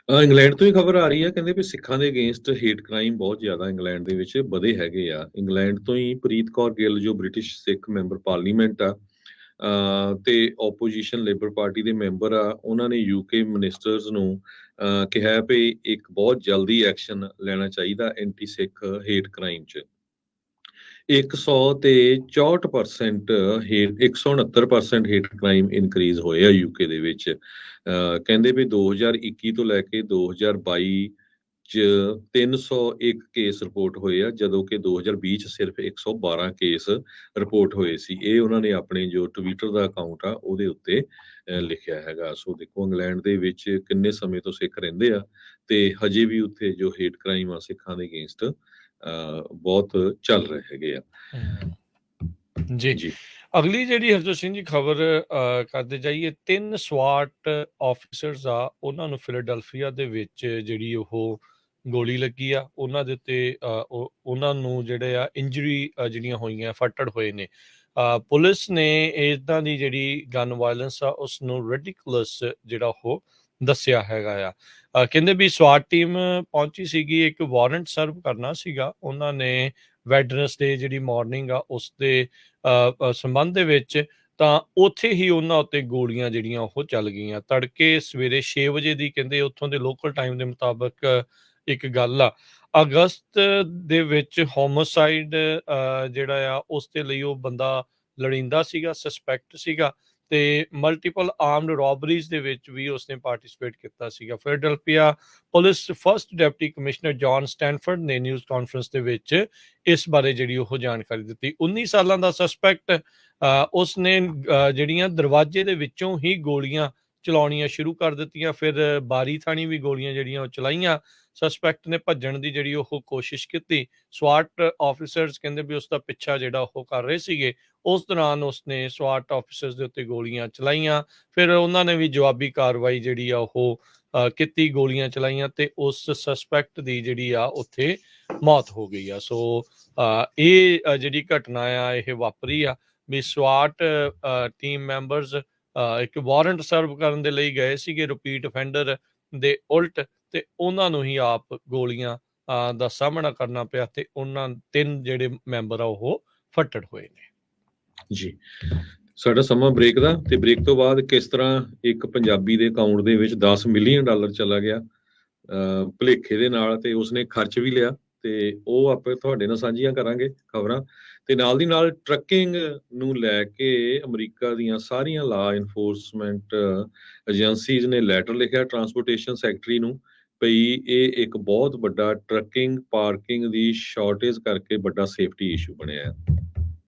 England ਤੋਂ ਹੀ ਖਬਰ ਆ ਰਹੀ ਹੈ, ਕਹਿੰਦੇ ਵੀ ਸਿੱਖਾਂ ਦੇ ਅਗੇਂਸਟ ਹੇਟ ਕ੍ਰਾਈਮ ਬਹੁਤ ਜ਼ਿਆਦਾ ਇੰਗਲੈਂਡ ਦੇ ਵਿੱਚ ਵਧੇ ਹੈਗੇ ਆ। ਇੰਗਲੈਂਡ ਤੋਂ ਹੀ ਪ੍ਰੀਤ ਕੌਰ ਗਿੱਲ ਜੋ ਬ੍ਰਿਟਿਸ਼ ਸਿੱਖ ਮੈਂਬਰ ਪਾਰਲੀਮੈਂਟ ਆ, ਤੇ ਓਪੋਜੀਸ਼ਨ ਲੇਬਰ ਪਾਰਟੀ ਦੇ ਮੈਂਬਰ ਆ, ਉਹਨਾਂ ਨੇ ਯੂਕੇ ਮਿਨਿਸਟਰਸ ਨੂੰ ਕਿਹਾ ਵੀ ਇੱਕ ਬਹੁਤ ਜਲਦੀ ਐਕਸ਼ਨ ਲੈਣਾ ਚਾਹੀਦਾ ਐਂਟੀ ਸਿੱਖ ਹੇਟ ਕ੍ਰਾਈਮ 'ਚ। 100 ਤੇ 64% ਹੇਟ 169% ਹੇਟ ਕ੍ਰਾਈਮ ਇਨਕਰੀਜ਼ ਹੋਏ ਆ ਯੂਕੇ ਦੇ ਵਿੱਚ। ਕਹਿੰਦੇ ਵੀ 2021 ਤੋਂ ਲੈ ਕੇ 2022 ਚ 301 ਕੇਸ ਰਿਪੋਰਟ ਹੋਏ ਆ, ਜਦੋਂ ਕਿ 2020 ਚ ਸਿਰਫ 112 ਕੇਸ ਰਿਪੋਰਟ ਹੋਏ ਸੀ। ਇਹ ਉਹਨਾਂ ਨੇ ਆਪਣੇ ਜੋ ਟਵਿੱਟਰ ਦਾ ਅਕਾਊਂਟ ਆ ਉਹਦੇ ਉੱਤੇ ਲਿਖਿਆ ਹੈਗਾ। ਸੋ ਦੇਖੋ ਇੰਗਲੈਂਡ ਦੇ ਵਿੱਚ ਕਿੰਨੇ ਸਮੇਂ ਤੋਂ ਸਿੱਖ ਰਹਿੰਦੇ ਆ, ਤੇ ਹਜੇ ਵੀ ਉੱਥੇ ਜੋ ਹੇਟ ਕ੍ਰਾਈਮ ਆ ਸਿੱਖਾਂ ਦੇ ਅਗੇਂਸਟ ਬਹੁਤ ਚੱਲ ਰਹੇ ਹੈਗੇ ਆ। ਜੀ ਜੀ ਅਗਲੀ ਜਿਹੜੀ ਹਰਜੋਤ ਸਿੰਘ ਜੀ ਖਬਰ ਕਰਦੇ ਜਾਈਏ, 3 ਸਵਾਟ ਆਫਿਸਰਸ ਆ, ਉਹਨਾਂ ਨੂੰ ਫਿਲਾਡੈਲਫੀਆ ਦੇ ਵਿੱਚ ਜਿਹੜੀ ਉਹ ਗੋਲੀ ਲੱਗੀ ਆ, ਉਹਨਾਂ ਦੇ ਉੱਤੇ ਉਹਨਾਂ ਨੂੰ ਜਿਹੜੇ ਆ ਇੰਜਰੀ ਜਿਹੜੀਆਂ ਹੋਈਆਂ, ਫੱਟੜ ਹੋਏ ਨੇ। ਪੁਲਿਸ ਨੇ ਇੱਦਾਂ ਦੀ ਜਿਹੜੀ ਗਨ ਵਾਇਲੈਂਸ ਆ ਉਸ ਨੂੰ ਰੈਡੀਕੂਲਸ ਜਿਹੜਾ ਉਹ ਦੱਸਿਆ ਹੈਗਾ ਆ। ਕਹਿੰਦੇ ਵੀ ਸਵਾਟ ਟੀਮ ਪਹੁੰਚੀ ਸੀਗੀ, ਇੱਕ ਵਾਰੰਟ ਸਰਵ ਕਰਨਾ ਸੀਗਾ ਉਹਨਾਂ ਨੇ ਵੈਡਨਸਡੇ ਜਿਹੜੀ ਮਾਰਨਿੰਗ ਆ ਉਸ ਦੇ ਸੰਬੰਧ ਦੇ ਵਿੱਚ, ਤਾਂ ਉੱਥੇ ਹੀ ਉਹਨਾਂ ਉੱਤੇ ਗੋਲੀਆਂ ਜਿਹੜੀਆਂ ਉਹ ਚੱਲ ਗਈਆਂ। ਤੜਕੇ ਸਵੇਰੇ 6 ਵਜੇ ਦੀ ਕਹਿੰਦੇ ਉੱਥੋਂ ਦੇ ਲੋਕਲ ਟਾਈਮ ਦੇ ਮੁਤਾਬਕ ਇੱਕ ਗੱਲ ਆ। ਅਗਸਤ ਦੇ ਵਿੱਚ ਹੋਮੋਸਾਈਡ ਜਿਹੜਾ ਆ ਉਸ ਦੇ ਲਈ ਉਹ ਬੰਦਾ ਲੜਿੰਦਾ ਸੀਗਾ, ਸਸਪੈਕਟ ਸੀਗਾ, ਤੇ ਮਲਟੀਪਲ ਆਰਮਡ ਰੋਬਰੀਜ਼ ਦੇ ਵਿੱਚ ਵੀ ਉਸਨੇ ਪਾਰਟਿਸਿਪੇਟ ਕੀਤਾ ਸੀਗਾ। Philadelphia police first deputy commissioner John Stanford ਨੇ ਨਿਊਜ਼ ਕਾਨਫਰੰਸ ਦੇ ਵਿੱਚ ਇਸ ਬਾਰੇ ਜਿਹੜੀ ਉਹ ਜਾਣਕਾਰੀ ਦਿੱਤੀ। 19 ਸਾਲਾਂ ਦਾ ਸਸਪੈਕਟ, ਉਸਨੇ ਜਿਹੜੀਆਂ ਦਰਵਾਜ਼ੇ ਦੇ ਵਿੱਚੋਂ ਹੀ ਗੋਲੀਆਂ ਚਲਾਉਣੀਆਂ ਸ਼ੁਰੂ ਕਰ ਦਿੱਤੀਆਂ, ਫਿਰ ਬਾਰੀ ਥਾਣੀ ਵੀ ਗੋਲੀਆਂ ਜਿਹੜੀਆਂ ਉਹ ਚਲਾਈਆਂ। ਸਸਪੈਕਟ ਨੇ ਭੱਜਣ ਦੀ ਜਿਹੜੀ ਉਹ ਕੋਸ਼ਿਸ਼ ਕੀਤੀ। ਸਵਾਟ ਆਫਿਸਰਸ ਕਹਿੰਦੇ ਵੀ ਉਸ ਦਾ ਪਿੱਛਾ ਜਿਹੜਾ ਉਹ ਕਰ ਰਹੇ ਸੀਗੇ। ਉਸ ਦੌਰਾਨ ਉਸਨੇ ਸਵਾਟ ਆਫਿਸਰਸ ਦੇ ਉੱਤੇ ਗੋਲੀਆਂ ਚਲਾਈਆਂ, ਫਿਰ ਉਹਨਾਂ ਨੇ ਵੀ ਜਵਾਬੀ ਕਾਰਵਾਈ ਜਿਹੜੀ ਆ ਉਹ ਕੀਤੀ, ਗੋਲੀਆਂ ਚਲਾਈਆਂ, ਤੇ ਉਸ ਸਸਪੈਕਟ ਦੀ ਜਿਹੜੀ ਆ ਉੱਥੇ ਮੌਤ ਹੋ ਗਈ ਆ। ਸੋ ਇਹ ਜਿਹੜੀ ਘਟਨਾ ਆ ਇਹ ਵਾਪਰੀ ਆ ਵੀ ਸਵਾਟ ਟੀਮ ਮੈਂਬਰਸ ਇੱਕ ਵਾਰੰਟ ਸਰਵ ਕਰਨ ਦੇ ਲਈ ਗਏ ਸੀਗੇ ਰਿਪੀਟ ਅਫੈਂਡਰ ਦੇ ਉਲਟ, ਤੇ ਉਹਨਾਂ ਨੂੰ ਹੀ ਆਪ ਗੋਲੀਆਂ ਦਾ ਸਾਹਮਣਾ ਕਰਨਾ ਪਿਆ, ਤੇ ਉਹਨਾਂ 3 ਜਿਹੜੇ ਮੈਂਬਰ ਆ ਉਹ ਫੱਟੜ ਹੋਏ ਨੇ। ਜੀ ਸਾਡਾ ਸਮਾਂ ਬ੍ਰੇਕ ਦਾ, ਤੇ ਬ੍ਰੇਕ ਤੋਂ ਬਾਅਦ ਕਿਸ ਤਰ੍ਹਾਂ ਇੱਕ ਪੰਜਾਬੀ ਦੇ ਅਕਾਊਂਟ ਦੇ ਵਿੱਚ $10 ਮਿਲੀਅਨ ਚਲਾ ਗਿਆ ਭੁਲੇਖੇ ਦੇ ਨਾਲ, ਤੇ ਉਸਨੇ ਖਰਚ ਵੀ ਲਿਆ, ਤੇ ਉਹ ਆਪਾਂ ਤੁਹਾਡੇ ਨਾਲ ਸਾਂਝੀਆਂ ਕਰਾਂਗੇ ਖਬਰਾਂ। ਤੇ ਨਾਲ ਦੀ ਨਾਲ ਟਰੱਕਿੰਗ ਨੂੰ ਲੈ ਕੇ ਅਮਰੀਕਾ ਦੀਆਂ ਸਾਰੀਆਂ ਲਾ ਇਨਫੋਰਸਮੈਂਟ ਏਜੰਸੀਜ਼ ਨੇ ਲੈਟਰ ਲਿਖਿਆ ਟਰਾਂਸਪੋਰਟੇਸ਼ਨ ਸੈਕਟਰੀ ਨੂੰ, ਭਈ ਇਹ ਇੱਕ ਬਹੁਤ ਵੱਡਾ ਟਰੱਕਿੰਗ ਪਾਰਕਿੰਗ ਦੀ ਸ਼ਾਰਟੇਜ ਕਰਕੇ ਵੱਡਾ ਸੇਫਟੀ ਇਸ਼ੂ ਬਣਿਆ ਹੈ।